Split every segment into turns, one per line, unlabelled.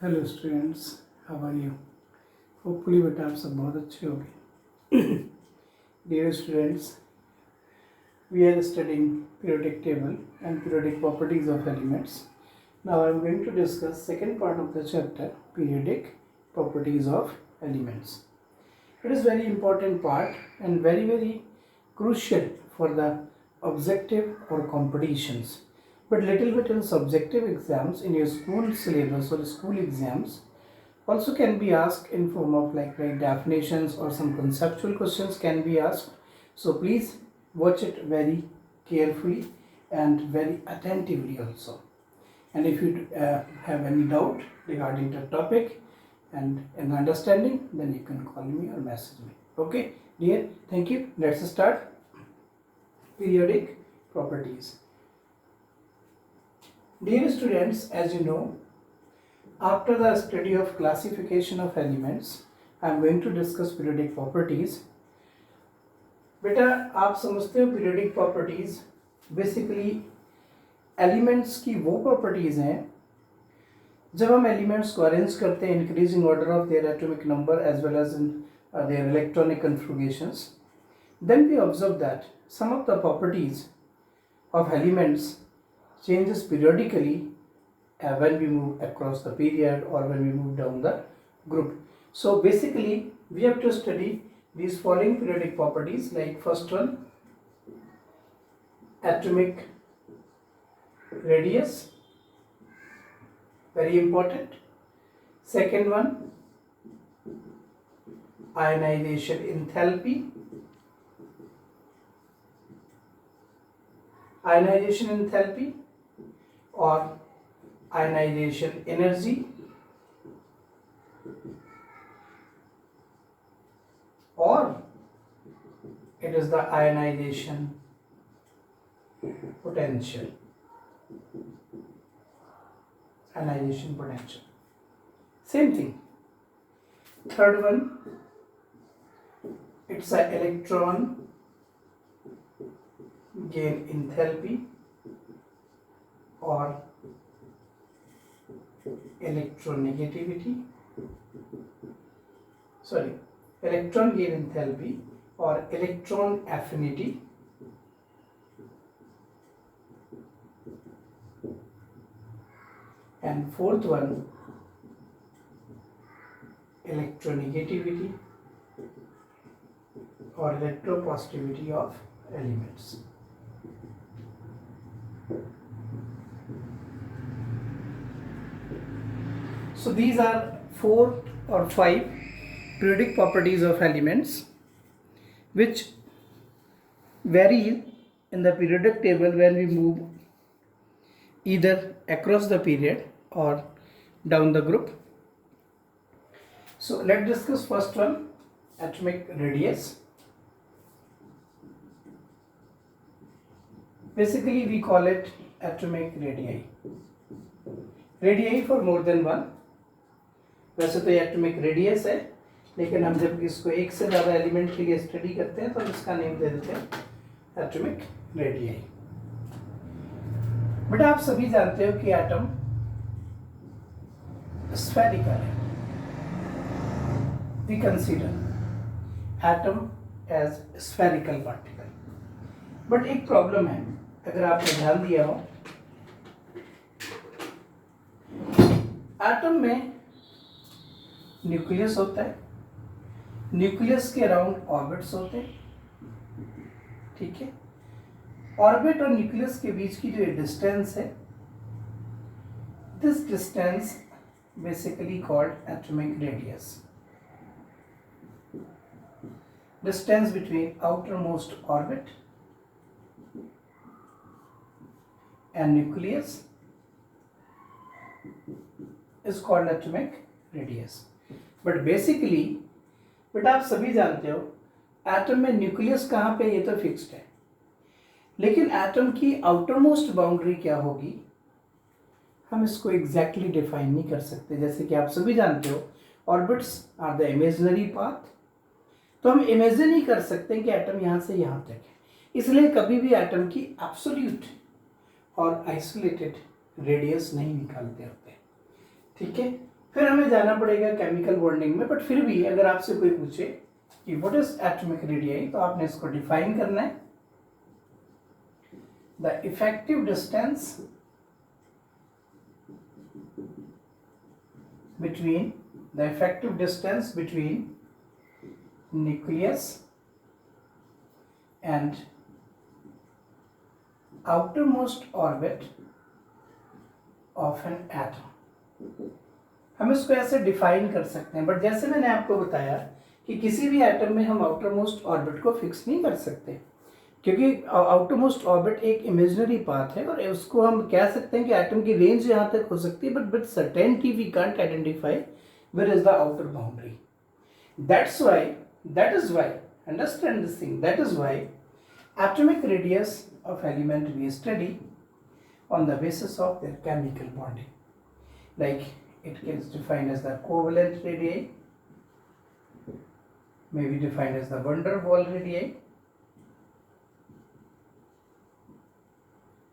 Hello students, how are you? Hopefully बेटा आप सब बहुत अच्छे होंगे. Dear students, we are studying periodic table and periodic properties of elements. Now I am going to discuss second part of the chapter, periodic properties of elements. It is very important part and very crucial for the objective or competitions. But little bit in subjective exams in your school syllabus or school exams also can be asked in form of like definitions or some conceptual questions can be asked. So please watch it very carefully and very attentively also. And if you have any doubt regarding the topic and an understanding, then you can call me or message me. Okay, dear, thank you. Let's start. Periodic properties. Dear students, as you know, after the study of classification of elements, I am going to discuss periodic properties. बेटा आप समझते हो periodic properties basically elements की वो properties हैं जब हम elements को arrange करते हैं increasing order of their atomic number as well as in their electronic configurations, then we observe that some of the properties of elements changes periodically when we move across the period or when we move down the group. So basically we have to study these following periodic properties, like first one, atomic radius, very important. Second one, ionization enthalpy. Ionization enthalpy or ionization energy, or it is the ionization potential. Ionization potential. Same thing. Third one, it's a electron gain enthalpy or electronegativity. Electron gain enthalpy or electron affinity. And fourth one, electronegativity or electropositivity of elements. So these are 4 or 5 periodic properties of elements which vary in the periodic table when we move either across the period or down the group. So let's discuss first one, atomic radius. Basically we call it atomic radii. Radii for more than one. वैसे तो ये atomic radius है, लेकिन हम जब इसको एक से ज़्यादा एलिमेंट के लिए स्टडी करते हैं तो इसका नेम दे देते हैं एटॉमिक रेडियाई. बट आप सभी जानते हो कि एटम स्फेरिकल है. We consider atom as spherical particle. But एक प्रॉब्लम है, अगर आपने ध्यान दिया हो, एटम में न्यूक्लियस होता है, न्यूक्लियस के अराउंड ऑर्बिट्स होते हैं, ठीक है. ऑर्बिट और न्यूक्लियस के बीच की जो डिस्टेंस है, this distance basically called atomic radius. Distance between outer most orbit and nucleus is called atomic radius. But basically आप सभी जानते हो एटम में न्यूक्लियस कहाँ पे, ये तो फिक्स्ड है, लेकिन एटम की आउटर मोस्ट बाउंड्री क्या होगी हम इसको एग्जैक्टली डिफाइन नहीं कर सकते. जैसे कि आप सभी जानते हो orbits are the imaginary path, तो हम इमेजिन नहीं कर सकते कि एटम यहाँ से यहाँ तक है. इसलिए कभी भी एटम की एब्सोल्यूट और आइसोलेटेड रेडियस नहीं निकालते होते, ठीक है. फिर हमें जाना पड़ेगा केमिकल बॉन्डिंग में, बट फिर भी अगर आपसे कोई पूछे कि व्हाट इज एटॉमिक रेडियाई, तो आपने इसको डिफाइन करना है। The effective distance between nucleus and outermost orbit of an atom। हम इसको ऐसे डिफाइन कर सकते हैं, बट जैसे मैंने आपको बताया कि किसी भी एटम में हम आउटर मोस्ट ऑर्बिट को फिक्स नहीं कर सकते, क्योंकि आउटर मोस्ट ऑर्बिट एक इमेजिनरी पाथ है, और उसको हम कह सकते हैं कि एटम की रेंज यहाँ तक हो सकती है, but with certainty we can't identify where is the outer boundary. that is why understand this thing, that is why atomic radius of element we study on the basis of their chemical bonding. Like it is defined as the covalent radii, may be defined as the van der Waals radii,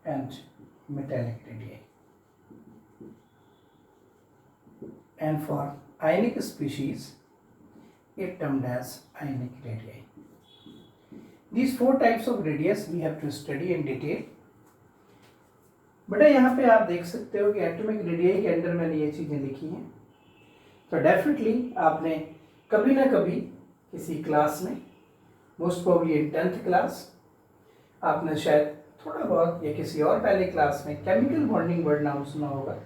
and metallic radii. And for ionic species, it termed as ionic radii. These four types of radius we have to study in detail. बेटा यहाँ पे आप देख सकते हो कि atomic radii के अंदर मैंने ये चीज़ें लिखी हैं, तो डेफिनेटली आपने कभी ना कभी किसी क्लास में, most probably in 10th class, आपने शायद थोड़ा बहुत या किसी और पहले क्लास में केमिकल बॉन्डिंग वर्ड नाम सुना होगा।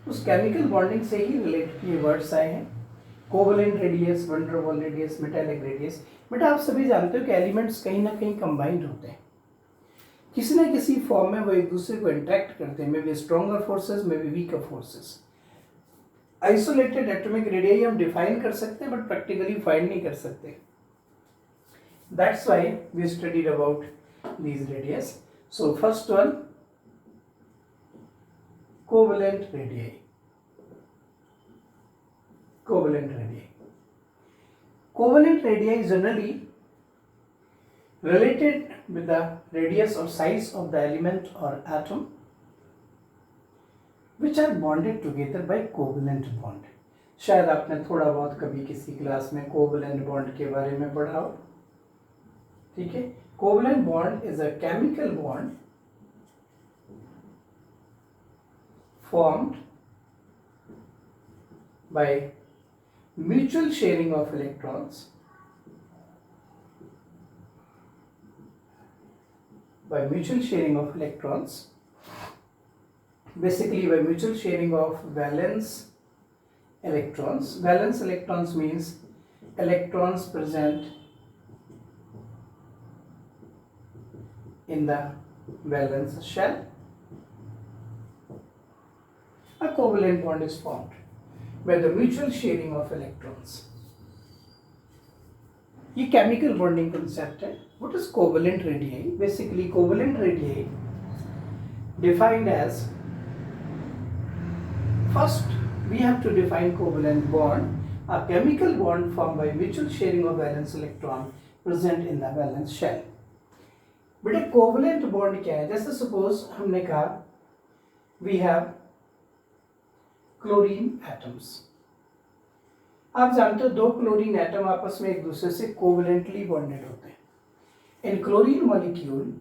उस केमिकल बॉन्डिंग से ही रिलेटेड ये वर्ड्स आए हैं, covalent radius, van der Waals radius, metallic radius. बेटा आप सभी जानते हो कि एलिमेंट्स कहीं ना कहीं कंबाइंड होते हैं, किसी न किसी फॉर्म में वो एक दूसरे को इंटरेक्ट करते हैं, may be stronger forces, may be weaker forces. Isolated atomic radii हम डिफाइन कर सकते हैं, बट प्रैक्टिकली फाइंड नहीं कर सकते। That's why we studied about these radius. So first one, covalent radii. Covalent radii is generally related with the radius or size of the element or atom which are bonded together by covalent bond। शायद आपने थोड़ा बहुत कभी किसी class में covalent bond के बारे में पढ़ा हो, ठीक है। Covalent bond is a chemical bond formed by mutual sharing of electrons, basically by mutual sharing of valence electrons. Valence electrons means electrons present in the valence shell. A covalent bond is formed by the mutual sharing of electrons। ये chemical bonding concept है। What is covalent radii? Basically covalent radii defined as, first we have to define covalent bond, a chemical bond form by mutual sharing of valence electron present in the valence shell. बेटा covalent bond क्या है? जैसे suppose हमने कहा we have chlorine atoms. आप जानते हो दो क्लोरीन एटम आपस में एक दूसरे से कोवलेंटली बॉन्डेड होते हैं। In chlorine molecule,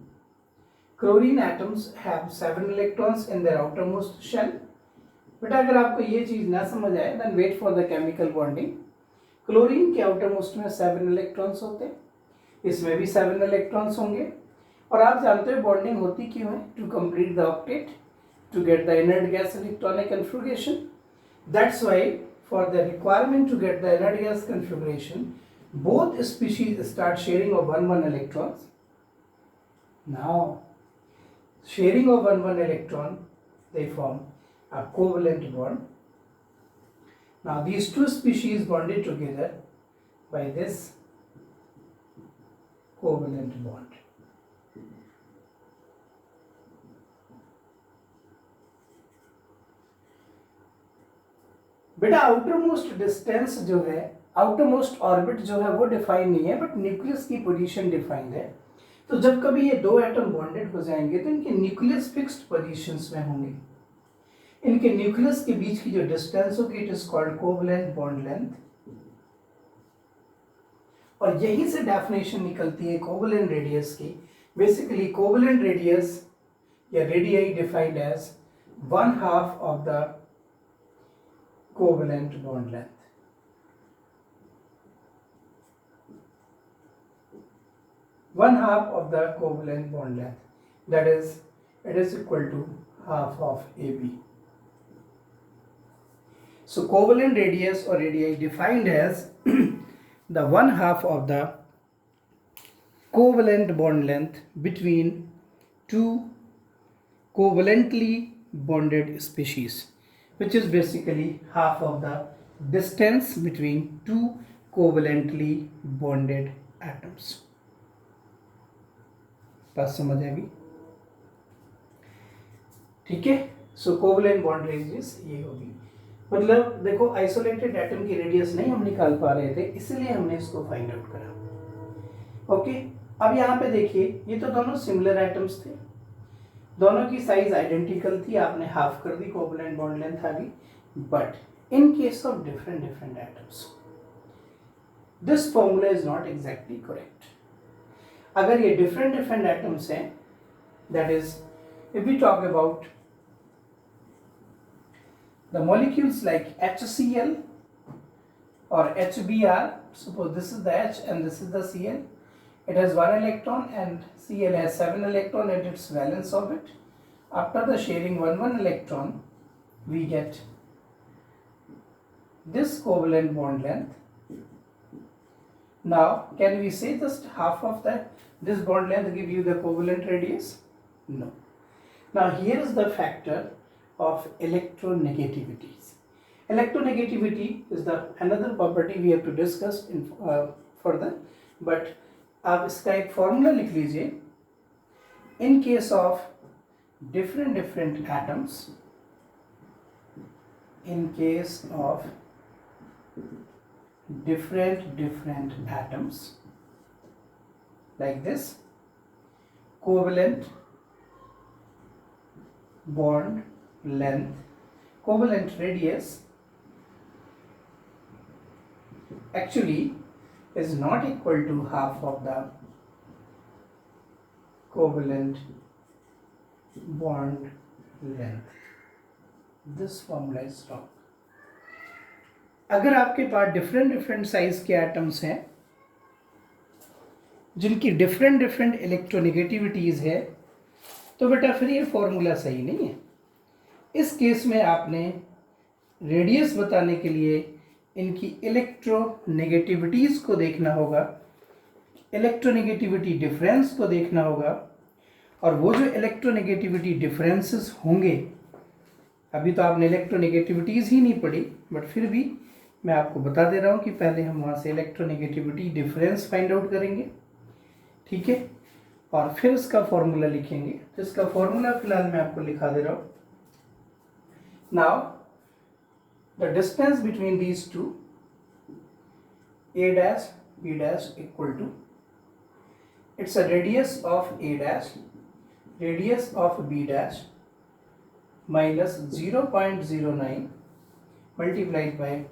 chlorine atoms have 7 electrons in their outermost shell. बेटा अगर आपको ये चीज ना समझ आए, then wait for the chemical bonding. Chlorine के आउटरमोस्ट में 7 इलेक्ट्रॉन्स होते हैं, इसमें भी 7 इलेक्ट्रॉन्स होंगे। और आप जानते हो बॉन्डिंग होती क्यों है? To complete the octet, to get the inert gas electronic configuration. That's why for the requirement to get the inert gas configuration, both species start sharing of 1 electrons. Now, sharing of 1 electron, they form a covalent bond. Now, these two species bonded together by this covalent bond. बेटा outer most distance जो है, outer most orbit जो है वो define नहीं है, but nucleus की position defined है। तो जब कभी ये दो एटम बॉन्डेड हो जाएंगे तो इनके न्यूक्लियस फिक्स्ड पोजीशंस में होंगे। इनके न्यूक्लियस के बीच की जो डिस्टेंस होगी it is called covalent bond length, और यहीं से डेफिनेशन निकलती है कोवलेंट रेडियस की। बेसिकली कोवलेंट रेडियस या radii defined as 1/2 of the covalent bond length. One half of the covalent bond length, that is, it is equal to half of AB. So covalent radius or radii defined as the 1/2 of the covalent bond length between two covalently bonded species, which is basically half of the distance between two covalently bonded atoms. बात समझ आ गई? ठीक है। सो covalent bond radius ये होगी, मतलब देखो isolated atom की रेडियस नहीं हम निकाल पा रहे थे, इसलिए हमने इसको फाइंड आउट करा। ओके, अब यहाँ पे देखिए ये तो दोनों सिमिलर एटम्स थे, दोनों की साइज आइडेंटिकल थी, आपने हाफ कर दी, कोवलेंट बॉन्ड लेंथ आ गई। But in case of different atoms this formula is not exactly correct. अगर ये डिफरेंट एटम्स हैं, that is if we talk about the molecules like HCl or HBr, suppose this is the H and this is the Cl, it has 1 electron and Cl has 7 electron at its valence orbit. After the sharing 1 electron, we get this covalent bond length. Now can we say just half of this bond length give you the covalent radius? No. Now here is the factor of electronegativities. Electronegativity is the another property we have to discuss in further, but आप इसका एक formula लिख लीजिए। In case of different atoms, in case of different atoms like this, covalent bond length, covalent radius actually is not equal to half of the covalent bond length. This formula is wrong. अगर आपके पास different size के atoms हैं जिनकी different electronegativities है, तो बेटा फिर ये फॉर्मूला सही नहीं है। इस केस में आपने रेडियस बताने के लिए इनकी इलेक्ट्रोनेगेटिविटीज को देखना होगा, इलेक्ट्रोनेगेटिविटी डिफरेंस को देखना होगा, और वो जो इलेक्ट्रोनेगेटिविटी डिफरेंसेस होंगे, अभी तो आपने इलेक्ट्रोनेगेटिविटीज ही नहीं पढ़ी, बट फिर भी मैं आपको बता दे रहा हूँ कि पहले हम वहाँ से इलेक्ट्रोनेगेटिविटी डिफरेंस फाइंड आउट करेंगे, ठीक है, और फिर इसका फॉर्मूला लिखेंगे। तो इसका फॉर्मूला फिलहाल मैं आपको लिखा दे रहा हूँ। Now the distance between these two A dash B dash equal to, it's a radius of A dash, radius of B dash minus 0.09 multiplied by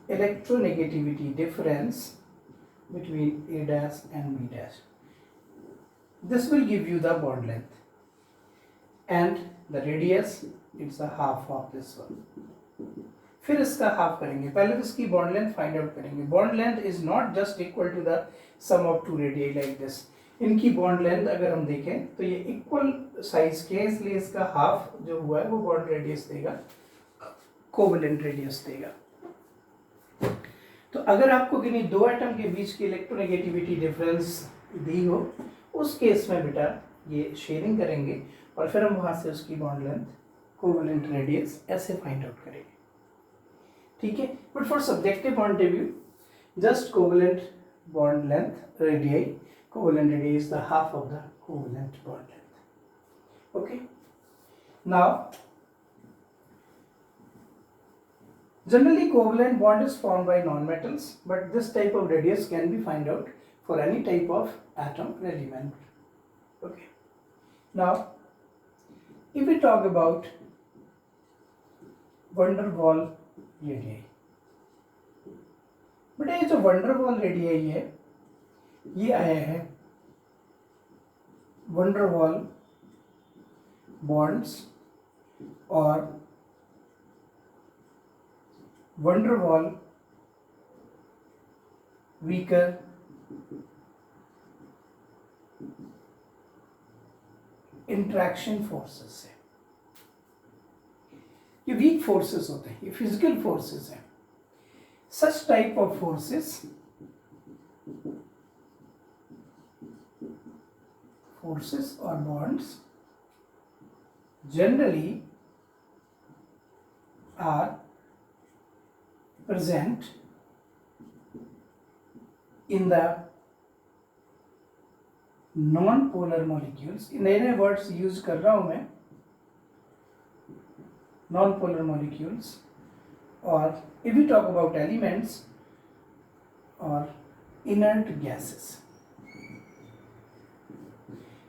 electronegativity difference between A dash and B dash. This will give you the bond length, and the radius it's a half of this one. फिर इसका half करेंगे, पहले तो इसकी bond length find out करेंगे। Bond length is not just equal to the sum of two radii like this. इनकी bond length अगर हम देखें तो ये इक्वल साइज के, इसलिए इसका हाफ जो हुआ है वो बॉन्ड रेडियस देगा, कोवेलेंट रेडियस देगा। तो अगर आपको किन्हीं दो एटम के बीच की इलेक्ट्रोनेगेटिविटी डिफरेंस दी हो, उस केस में बेटा ये शेयरिंग करेंगे और फिर हम वहाँ से उसकी बॉन्ड लेंथ, कोवेलेंट रेडियस ऐसे फाइंड आउट करेंगे, ठीक है। But for subjective point of view, just covalent bond length radii, covalent radius is the half of the covalent bond length. Okay, now generally covalent bond is formed by non-metals, but this type of radius can be find out for any type of atom element. Okay, now if we talk about wonder wall radii. बेटा ये जो wonder wall radii है ये आया है wonder wall bonds और wonder wall weaker interaction forces है। ये वीक फोर्सेस होते हैं, ये फिजिकल फोर्सेस हैं। Such type of forces or bonds generally are present in the non-polar molecules। नए नए वर्ड्स यूज कर रहा हूं मैं, non-polar molecules, or if we talk about elements or inert gases।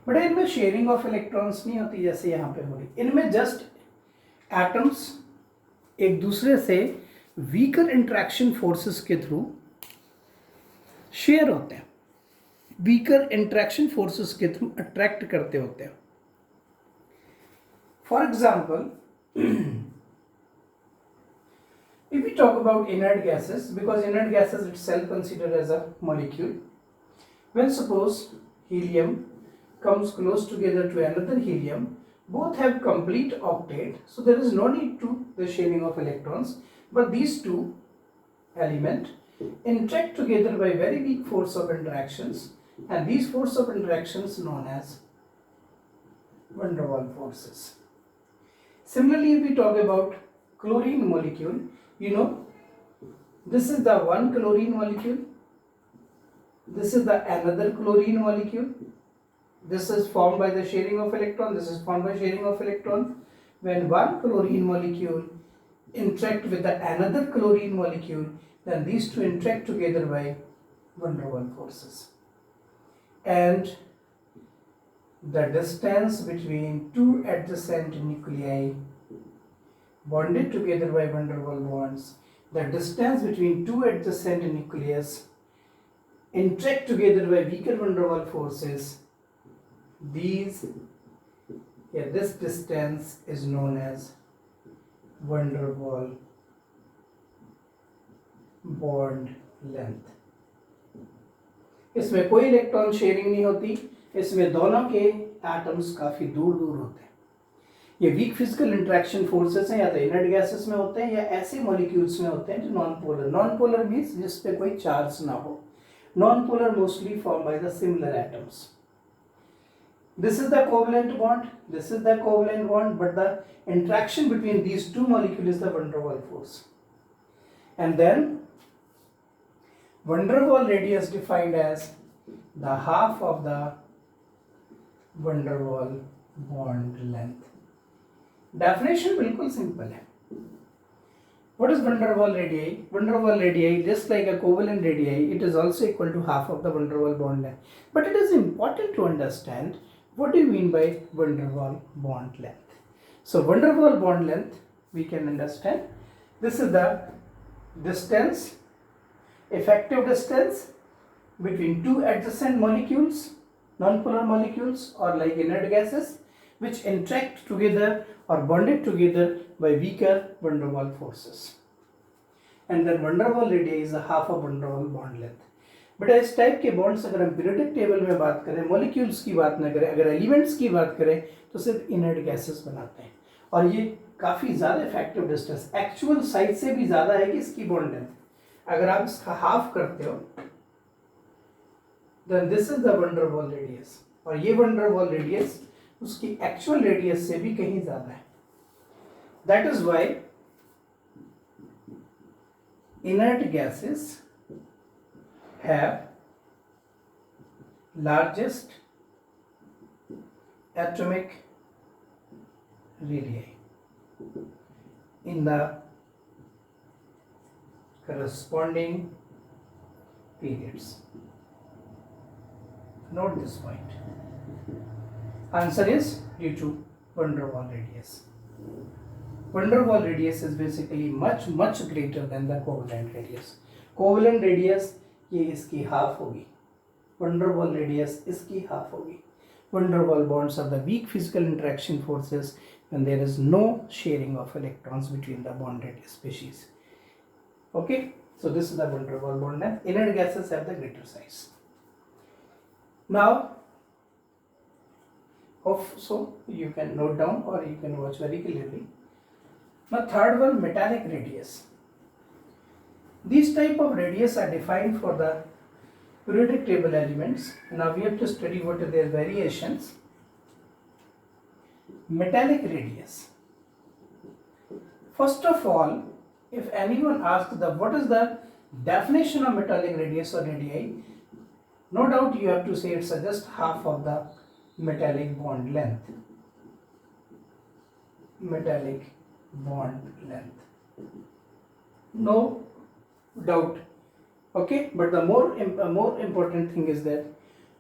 But इनमें शेयरिंग ऑफ इलेक्ट्रॉन्स नहीं होती जैसे यहाँ पे हो रही। इनमें जस्ट एटम्स एक दूसरे से वीकर इंट्रैक्शन फोर्सेस के थ्रू शेयर होते हैं, वीकर इंट्रैक्शन फोर्सेस के थ्रू अट्रैक्ट करते होते हैं। For example if we talk about inert gases, because inert gases itself considered as a molecule, when suppose helium comes close together to another helium, both have complete octet, so there is no need to the sharing of electrons, but these two elements interact together by very weak force of interactions, and these force of interactions known as van der Waals forces. Similarly, if we talk about chlorine molecule, you know, this is the one chlorine molecule, this is the another chlorine molecule, this is formed by the sharing of electron, this is formed by sharing of electron. When one chlorine molecule interact with the another chlorine molecule, then these two interact together by van der Waals forces, and the distance between two adjacent nuclei bonded together by van der Waals bonds, the distance between two adjacent nucleus interact together by weaker van der Waals forces, this distance is known as van der Waals bond length। इसमें कोई electron sharing नहीं होती, इसमें दोनों के atoms काफी दूर दूर होते हैं। ये वीक फिजिकल इंटरेक्शन फोर्सेस हैं, या तो इनर्ट गैसेस में होते हैं या ऐसे मॉलिक्यूल्स में होते हैं जो नॉन पोलर मीन्स जिस पे कोई चार्ज ना हो। Non polar mostly form by the similar atoms. This is the covalent bond, this is the covalent bond, but the interaction between these two molecules is the van der Waals force. And then van der Waals radius defined as the half of the van der Waals bond length। Definition बिल्कुल simple है। What is van der Waals radii? Van der Waals radii, just like a covalent radii, it is also equal to half of the van der Waals bond length. But it is important to understand what do you mean by van der Waals bond length. So van der Waals bond length we can understand. This is the distance, effective distance between two adjacent molecules, non-polar molecules or like inert gases, which interact together or bonded together by weaker van der Waals forces. And then van der Waals radii is a half of van der Waals bond length. बेटा इस type के bonds अगर हम periodic table में बात करें, molecules की बात ना करें, अगर एलिमेंट्स की बात करें तो सिर्फ इनर्ट गैसेस बनाते हैं, और ये काफ़ी ज़्यादा इफेक्टिव डिस्टेंस एक्चुअल साइज से भी ज़्यादा है कि इसकी बॉन्ड लेंथ। अगर आप इसका हाफ करते हो then this is the van der Waals radius, और ये van der Waals रेडियस उसकी एक्चुअल रेडियस से भी कहीं ज़्यादा है। That is why inert gases have largest atomic radii in the corresponding periods. Note this point. Answer is due to van der Waals radius. van der Waal radius is basically much greater than the covalent radius. Covalent radius ये इसकी half होगी, van der Waal radius इसकी half होगी. Van der Waal bonds are the weak physical interaction forces when there is no sharing of electrons between the bonded species. Okay, so this is the van der Waal bond length. Inert gases have the greater size. Now, so you can note down or you can watch very clearly. Now, third one, metallic radius. These type of radius are defined for the periodic table elements. Now we have to study what are their variations. Metallic radius. First of all, if anyone asks what is the definition of metallic radius or radii, no doubt you have to say it's just half of the metallic bond length. Metallic bond length. No doubt. Okay, but the more important thing is that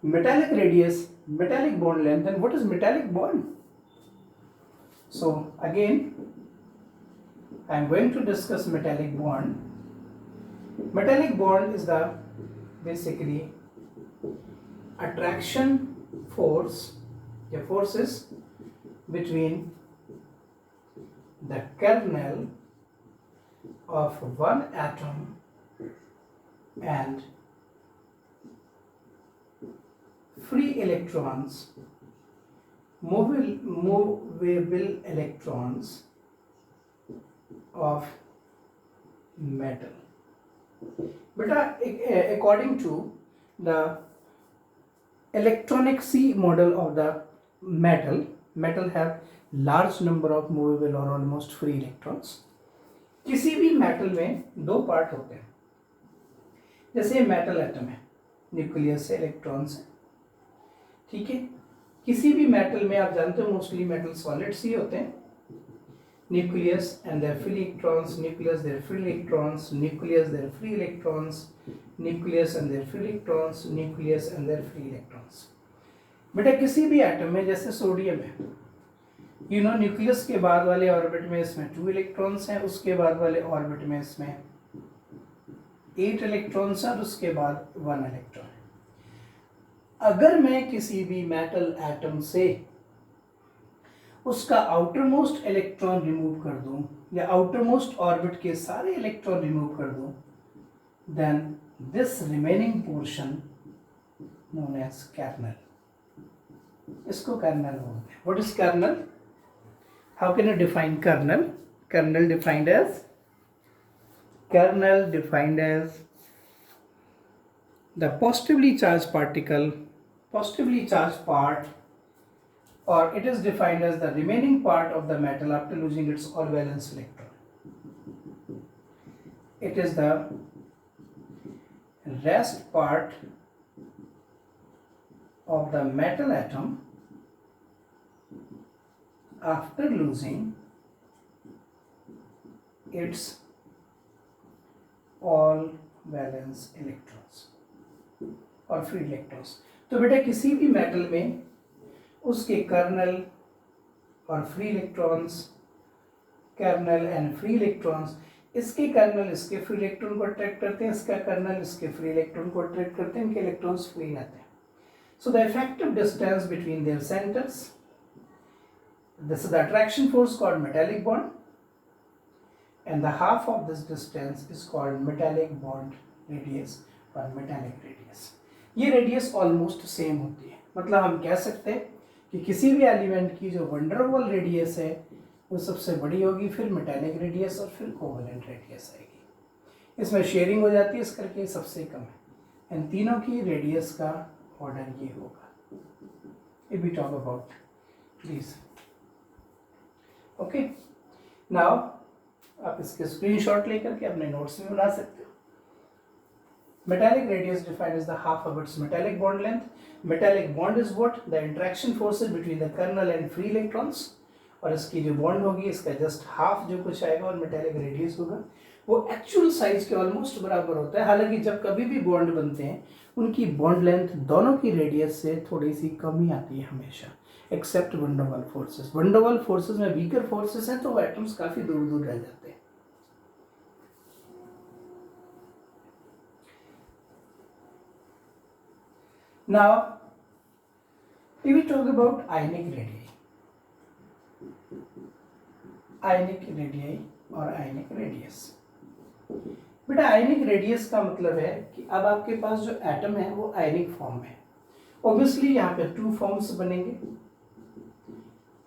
metallic radius, metallic bond length. Then what is metallic bond? So again, I am going to discuss metallic bond. Metallic bond is the basically attraction force, the forces between the kernel of one atom and free electrons, movable electrons of metal. But according to the electronic C model of the metal have large number of movable or almost free electrons. किसी भी metal में दो part होते हैं. जैसे metal atom है, nucleus से electrons है, ठीक है. किसी भी मेटल में आप जानते हो मोस्टली मेटल सॉलिड्स ही होते हैं. Nucleus and there free electrons, nucleus there free electrons, nucleus there free electrons, nucleus and there free electrons, nucleus and there free electrons. बेटा किसी भी एटम में जैसे सोडियम है, न्यूक्लियस के बाद वाले ऑर्बिट में इसमें 2 इलेक्ट्रॉन्स हैं, उसके बाद वाले ऑर्बिट में इसमें 8 इलेक्ट्रॉन्स हैं और उसके बाद 1 इलेक्ट्रॉन. अगर मैं किसी भी मेटल एटम से उसका आउटर मोस्ट इलेक्ट्रॉन रिमूव कर दूं या आउटर मोस्ट ऑर्बिट के सारे इलेक्ट्रॉन रिमूव कर दूं, then this remaining portion known as kernel. इसको कर्नल बोलते हैं. What is kernel? How can you define kernel? Kernel defined as the positively charged particle, positively charged part, or it is defined as the remaining part of the metal after losing its all valence electron. It is the rest part of the metal atom after losing its all valence electrons और free electrons. तो बेटा किसी भी metal में उसके kernel और free electrons, kernel and free electrons, इसके kernel इसके फ्री इलेक्ट्रॉन को अट्रैक्ट करते हैं, इसका कर्नल इसके फ्री इलेक्ट्रॉन को अट्रैक्ट करते हैं, इनके इलेक्ट्रॉन्स फ्री रहते हैं. So the effective distance between their centres, this is the attraction force called metallic bond, and the half of this distance is called metallic bond radius or metallic radius. ये radius almost same होती है. मतलब हम कह सकते हैं कि किसी भी एलिमेंट की जो van der Waal रेडियस है वो सबसे बड़ी होगी, फिर मेटालिक रेडियस और फिर कोवेलेंट रेडियस आएगी. इसमें शेयरिंग हो जाती है, इस करके सबसे कम है. इन तीनों की रेडियस का ऑर्डर ये होगा. If we talk about these. Okay, now आप इसके स्क्रीनशॉट लेकर के अपने नोट्स में बना सकते हो. Metallic radius defined is the half of its metallic bond length. Metallic bond is what? The interaction forces between the kernel and free electrons. और इसकी जो बॉन्ड होगी इसका जस्ट हाफ जो कुछ आएगा और मेटालिक रेडियस होगा वो एक्चुअल साइज के ऑलमोस्ट बराबर होता है. हालांकि जब कभी भी बॉन्ड बनते हैं उनकी बॉन्ड लेंथ दोनों की रेडियस से थोड़ी सी कम ही आती है हमेशा. Except van der Waals forces. Van der Waals forces में वीकर फोर्सेस हैं तो वो एटम्स काफी दूर दूर रह जाते हैं। Now if we talk about ionic radii और ionic radius, बेटा आयनिक रेडियस का मतलब है कि अब आपके पास जो एटम है वो आयनिक फॉर्म में है। ऑब्वियसली यहाँ पे 2 फॉर्म्स बनेंगे,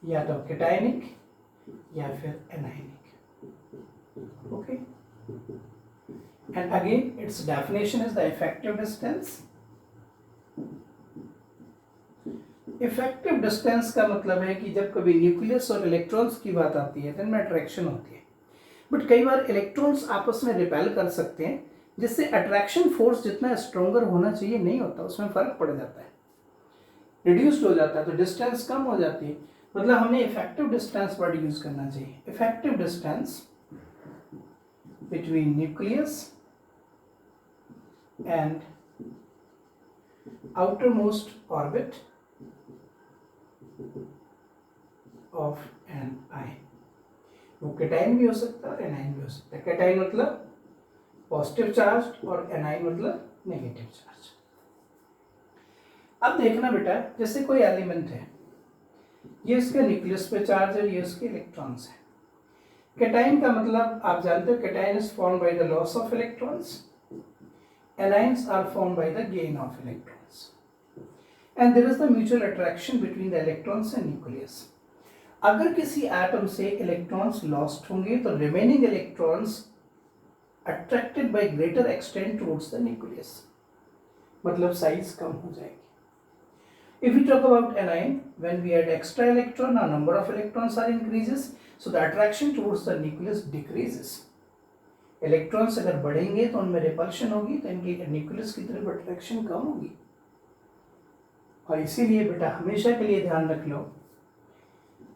या तो कैटायनिक या फिर anionic. Okay, and again it's definition is the effective distance. Effective distance का मतलब है कि जब कभी न्यूक्लियस और इलेक्ट्रॉन्स की बात आती है तो इनमें अट्रैक्शन होती है, बट कई बार इलेक्ट्रॉन्स आपस में रिपेल कर सकते हैं, जिससे अट्रैक्शन फोर्स जितना स्ट्रोंगर होना चाहिए नहीं होता, उसमें फर्क पड़ जाता है, रिड्यूस्ड हो जाता है, तो डिस्टेंस कम हो जाती है। मतलब हमें इफेक्टिव डिस्टेंस वर्ड यूज करना चाहिए। Effective distance between nucleus and outermost orbit of an ion। वो कैटायन भी हो सकता है और एनायन भी हो सकता है। कैटायन मतलब पॉजिटिव चार्ज और एनायन मतलब नेगेटिव चार्ज। अब देखना बेटा, जैसे कोई एलिमेंट है, ये इसके न्यूक्लियस पे चार्ज है, ये उसके इलेक्ट्रॉन्स है। कैटायन का मतलब आप जानते हो, cation is formed by the loss of electrons, anions are formed by the gain of electrons, and there is the mutual attraction between the electrons and nucleus. अगर किसी एटम से इलेक्ट्रॉन्स लॉस्ट होंगे तो remaining electrons attracted by greater extent towards the nucleus, मतलब size कम हो जाएगी। If we talk about anion, when we add extra electron, our number of electrons are increases, so the attraction towards the nucleus decreases. Electrons अगर बढ़ेंगे तो उनमें repulsion होगी, तो इनकी न्यूक्लियस की तरफ अट्रैक्शन कम होगी। और इसीलिए बेटा हमेशा के लिए ध्यान रख लो,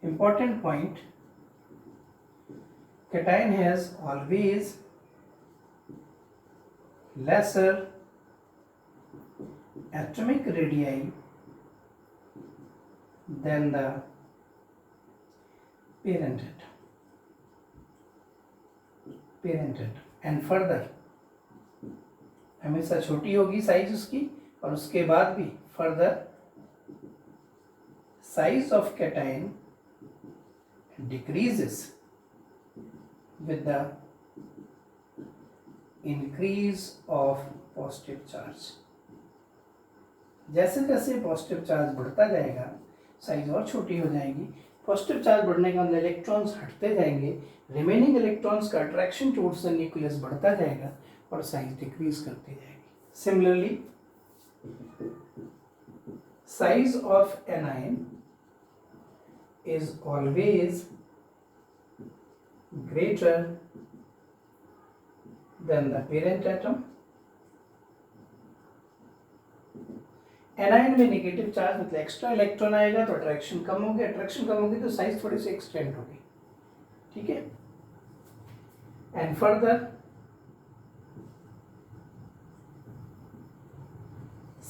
important point, cation has always lesser atomic radii than the parent atom, and further हमेशा छोटी होगी साइज उसकी, और उसके बाद भी further size of cation decreases with the increase of positive charge। जैसे जैसे पॉजिटिव चार्ज बढ़ता जाएगा साइज और छोटी हो जाएगी। पॉजिटिव चार्ज बढ़ने का मतलब इलेक्ट्रॉन्स हटते जाएंगे, रिमेनिंग इलेक्ट्रॉन्स का अट्रैक्शन टुवर्ड्स द न्यूक्लियस बढ़ता जाएगा और साइज डिक्रीज करती जाएगी। Similarly size of anion is always greater than the parent atom। Anion में नेगेटिव चार्ज मतलब एक्स्ट्रा इलेक्ट्रॉन आएगा तो अट्रैक्शन कम होगी, अट्रैक्शन कम होगी तो साइज थोड़ी सी एक्सटेंड होगी, ठीक है। And further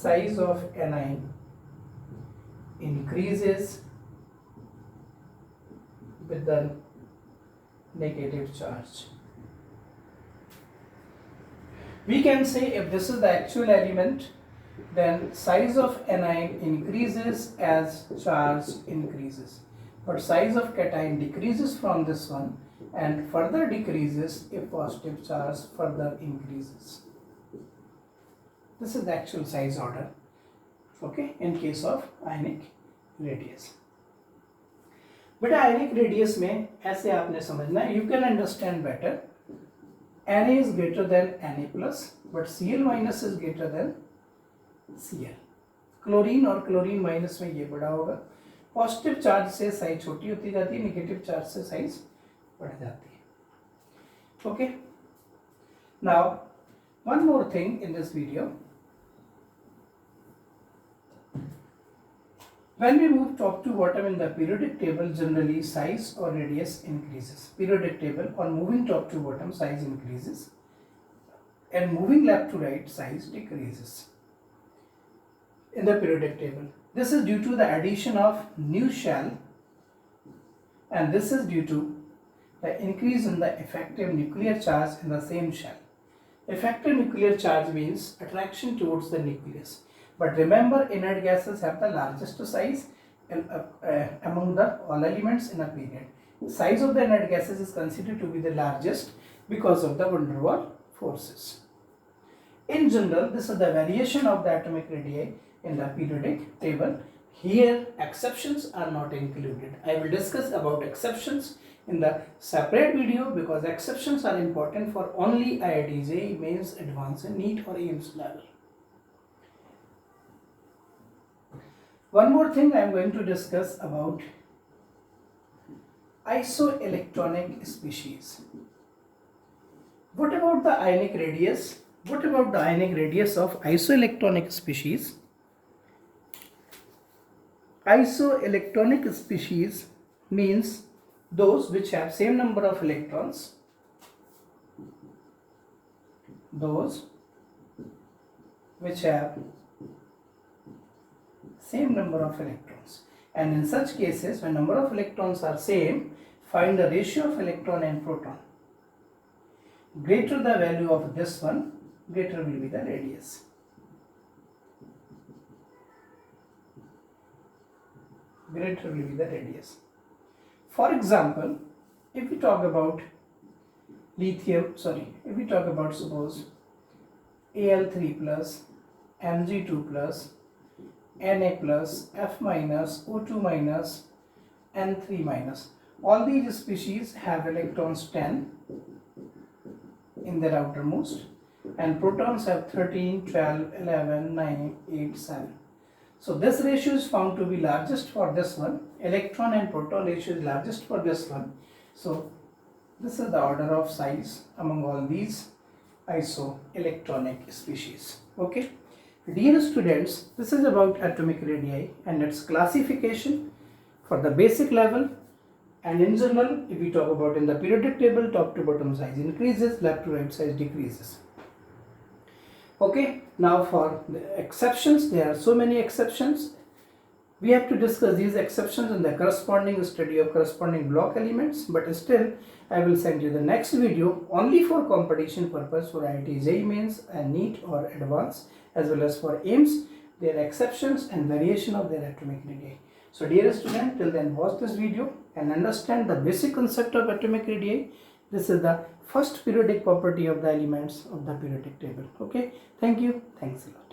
size of anion increases with the negative charge। We can say if this is the actual element, then size of anion increases as charge increases, but size of cation decreases from this one and further decreases if positive charge further increases। This is the actual size order, okay, in case of ionic radius। बेटा ionic radius में ऐसे आपने समझना है, you can understand better, Na is greater than Na plus, but Cl minus is greater than Cl। Chlorine और chlorine minus में ये बड़ा होगा। पॉजिटिव चार्ज से साइज छोटी होती जाती है, नेगेटिव चार्ज से साइज बढ़ जाती है। Okay, now one more thing in this video, when we move top to bottom in the periodic table, generally size or radius increases। Periodic table, on moving top to bottom size increases and moving left to right size decreases in the periodic table। This is due to the addition of new shell, and this is due to the increase in the effective nuclear charge in the same shell. Effective nuclear charge means attraction towards the nucleus. But remember, inert gases have the largest size among the all elements in a period. The size of the inert gases is considered to be the largest because of the van der Waals forces. In general, this is the variation of the atomic radii in the periodic table. Here, exceptions are not included. I will discuss about exceptions in the separate video because exceptions are important for only IIT JEE Mains, Advanced and NEET or AIIMS level. One more thing I am going to discuss about isoelectronic species. What about the ionic radius? What about the ionic radius of isoelectronic species? Isoelectronic species means those which have same number of electrons, those which have same number of electrons, and in such cases when number of electrons are same, find the ratio of electron and proton. Greater the value of this one, greater will be the radius. Greater will be the radius. For example, if we talk about if we talk about suppose Al3 plus, Mg2 plus, Na plus, F minus, O2 minus, N3 minus. All these species have electrons 10 in their outermost and protons have 13, 12, 11, 9, 8, 7. So this ratio is found to be largest for this one. Electron and proton ratio is largest for this one. So this is the order of size among all these isoelectronic species. Okay. Dear students, this is about atomic radii and its classification for the basic level, and in general if we talk about in the periodic table, top to bottom size increases, left to right size decreases. Okay, now for the exceptions, there are so many exceptions. We have to discuss these exceptions in the corresponding study of corresponding block elements, but still I will send you the next video only for competition purpose for IIT JEE Mains and NEET or Advanced as well as for AIIMS, their exceptions and variation of their atomic radii. So dear student, till then watch this video and understand the basic concept of atomic radii. This is the first periodic property of the elements of the periodic table. Okay, thank you, thanks a lot.